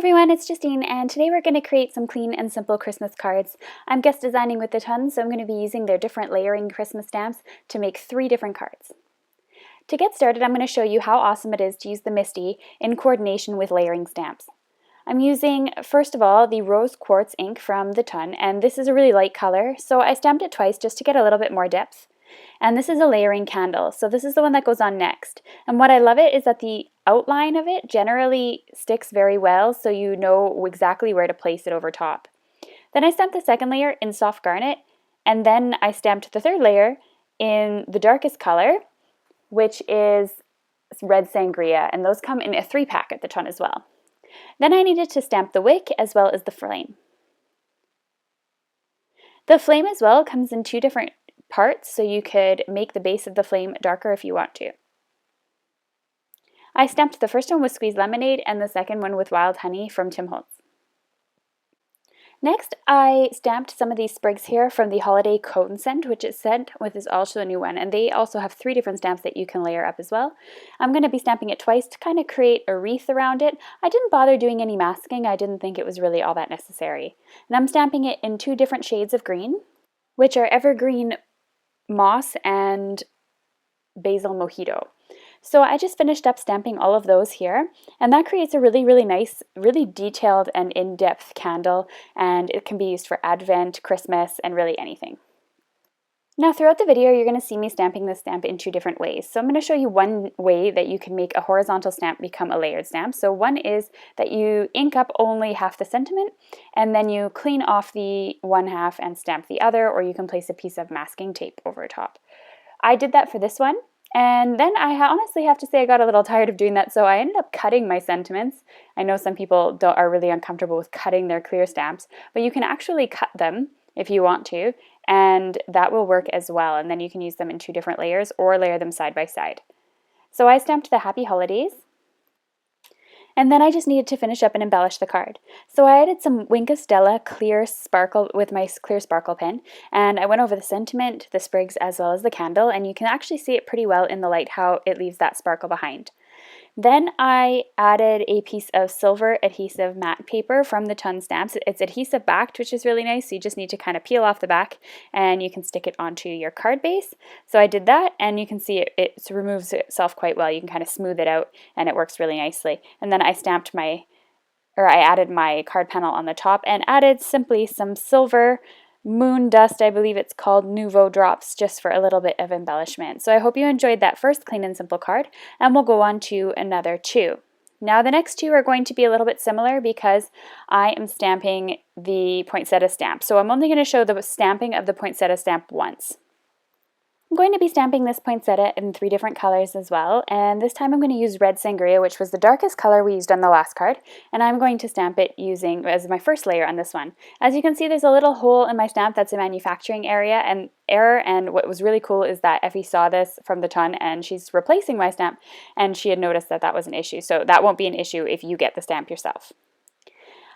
everyone, it's Justine, and today we're going to create some clean and simple Christmas cards. I'm guest designing with the Ton, so I'm going to be using their different layering Christmas stamps to make 3 different cards. To get started, I'm going to show you how awesome it is to use the Misty in coordination with layering stamps. I'm using, first of all, the rose quartz ink from the Ton, and this is a really light color, so I stamped it twice just to get a little bit more depth. And this is a layering candle, so this is the one that goes on next. And what I love it is that the outline of it generally sticks very well, so you know exactly where to place it over top. Then I stamped the second layer in soft garnet, and then I stamped the third layer in the darkest color, which is red sangria, and those come in a 3-pack at the Ton as well. Then I needed to stamp the wick as well as the flame. The flame as well comes in 2 different parts, so you could make the base of the flame darker if you want to. I stamped the first one with squeezed lemonade and the second one with wild honey from Tim Holtz. Next, I stamped some of these sprigs here from the Holiday Cone Scent, which is sent with is also a new one, and they also have 3 different stamps that you can layer up as well. I'm going to be stamping it twice to kind of create a wreath around it. I didn't bother doing any masking. I didn't think it was really all that necessary. And I'm stamping it in 2 different shades of green, which are Evergreen Moss and Basil Mojito. So I just finished up stamping all of those here, and that creates a really nice, really detailed and in-depth candle, and it can be used for Advent, Christmas, and really anything. Now throughout the video you're going to see me stamping this stamp in 2 different ways. So I'm going to show you one way that you can make a horizontal stamp become a layered stamp. So one is that you ink up only half the sentiment and then you clean off the one half and stamp the other, or you can place a piece of masking tape over top. I did that for this one, and then I honestly have to say I got a little tired of doing that, so I ended up cutting my sentiments. I know some people are really uncomfortable with cutting their clear stamps, but you can actually cut them if you want to, and that will work as well, and then you can use them in 2 different layers or layer them side by side. So I stamped the Happy Holidays, and then I just needed to finish up and embellish the card. So I added some Wink of Stella clear sparkle with my clear sparkle pen, and I went over the sentiment, the sprigs, as well as the candle, and you can actually see it pretty well in the light how it leaves that sparkle behind. Then I added a piece of silver adhesive matte paper from the Ton Stamps. It's adhesive backed, which is really nice, so you just need to kind of peel off the back and you can stick it onto your card base. So I did that, and you can see it removes itself quite well. You can kind of smooth it out and it works really nicely. And then I added my card panel on the top and added simply some silver moon dust, I believe it's called, Nouveau drops, just for a little bit of embellishment. So I hope you enjoyed that first clean and simple card, and we'll go on to another 2. Now the next 2 are going to be a little bit similar because I am stamping the poinsettia stamp. So I'm only going to show the stamping of the poinsettia stamp once. I'm going to be stamping this poinsettia in 3 different colors as well, and this time I'm going to use red sangria, which was the darkest color we used on the last card, and I'm going to stamp it using as my first layer on this one. As you can see, there's a little hole in my stamp that's a manufacturing error, and what was really cool is that Effie saw this from the Ton and she's replacing my stamp, and she had noticed that that was an issue, so that won't be an issue if you get the stamp yourself.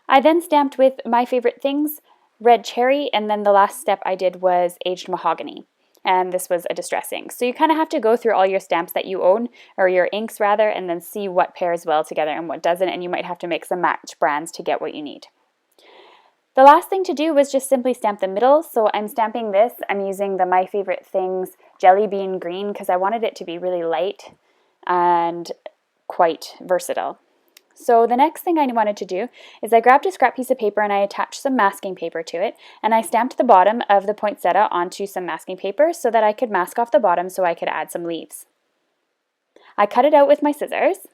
I then stamped with my favorite things, red cherry, and then the last step I did was aged mahogany. And this was a distress ink. So you kind of have to go through all your stamps that you own, or your inks rather, and then see what pairs well together and what doesn't, and you might have to mix and match brands to get what you need. The last thing to do was just simply stamp the middle, so I'm stamping this. I'm using the My Favorite Things Jelly Bean Green because I wanted it to be really light and quite versatile. So the next thing I wanted to do is I grabbed a scrap piece of paper and I attached some masking paper to it, and I stamped the bottom of the poinsettia onto some masking paper so that I could mask off the bottom so I could add some leaves. I cut it out with my scissors,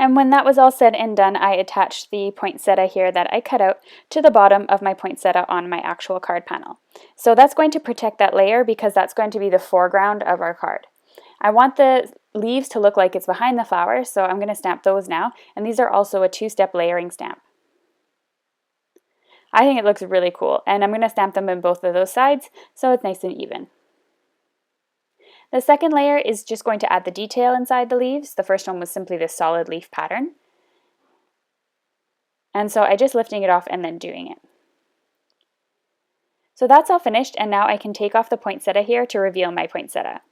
and when that was all said and done, I attached the poinsettia here that I cut out to the bottom of my poinsettia on my actual card panel. So that's going to protect that layer because that's going to be the foreground of our card. I want the leaves to look like it's behind the flowers, so I'm going to stamp those now, and these are also a 2-step layering stamp. I think it looks really cool, and I'm going to stamp them in both of those sides so it's nice and even. The second layer is just going to add the detail inside the leaves. The first one was simply this solid leaf pattern, and so I just lifting it off and then doing it. So that's all finished, and now I can take off the poinsettia here to reveal my poinsettia.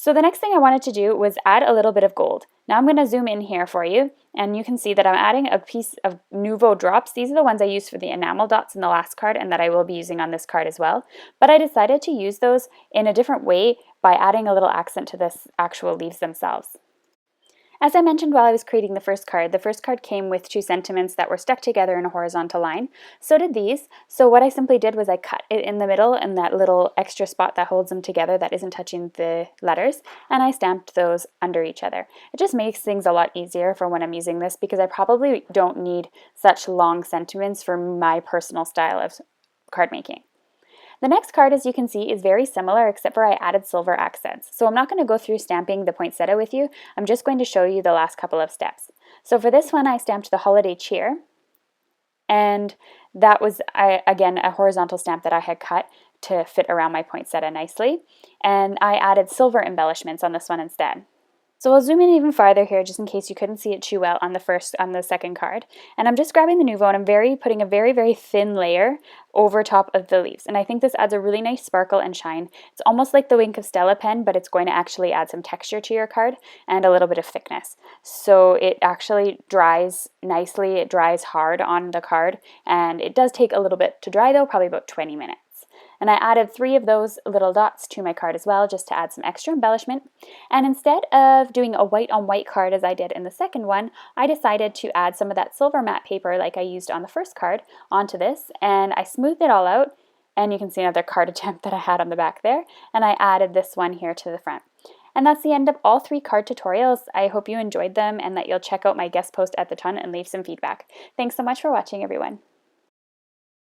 So the next thing I wanted to do was add a little bit of gold. Now I'm going to zoom in here for you, and you can see that I'm adding a piece of Nouveau drops. These are the ones I used for the enamel dots in the last card and that I will be using on this card as well. But I decided to use those in a different way by adding a little accent to this actual leaves themselves. As I mentioned while I was creating the first card came with two sentiments that were stuck together in a horizontal line. So did these. So what I simply did was I cut it in the middle in that little extra spot that holds them together that isn't touching the letters, and I stamped those under each other. It just makes things a lot easier for when I'm using this because I probably don't need such long sentiments for my personal style of card making. The next card, as you can see, is very similar except for I added silver accents. So I'm not going to go through stamping the poinsettia with you. I'm just going to show you the last couple of steps. So for this one, I stamped the holiday cheer. And that was, again, a horizontal stamp that I had cut to fit around my poinsettia nicely. And I added silver embellishments on this one instead. So I'll zoom in even farther here just in case you couldn't see it too well on the second card. And I'm just grabbing the Nouveau and I'm putting a very, very thin layer over top of the leaves. And I think this adds a really nice sparkle and shine. It's almost like the Wink of Stella pen, but it's going to actually add some texture to your card and a little bit of thickness. So it actually dries nicely, it dries hard on the card, and it does take a little bit to dry though, probably about 20 minutes. And I added 3 of those little dots to my card as well, just to add some extra embellishment. And instead of doing a white on white card as I did in the second one, I decided to add some of that silver matte paper like I used on the first card onto this, and I smoothed it all out. And you can see another card attempt that I had on the back there, and I added this one here to the front. And that's the end of all 3 card tutorials. I hope you enjoyed them and that you'll check out my guest post at the ton and leave some feedback. Thanks so much for watching, everyone.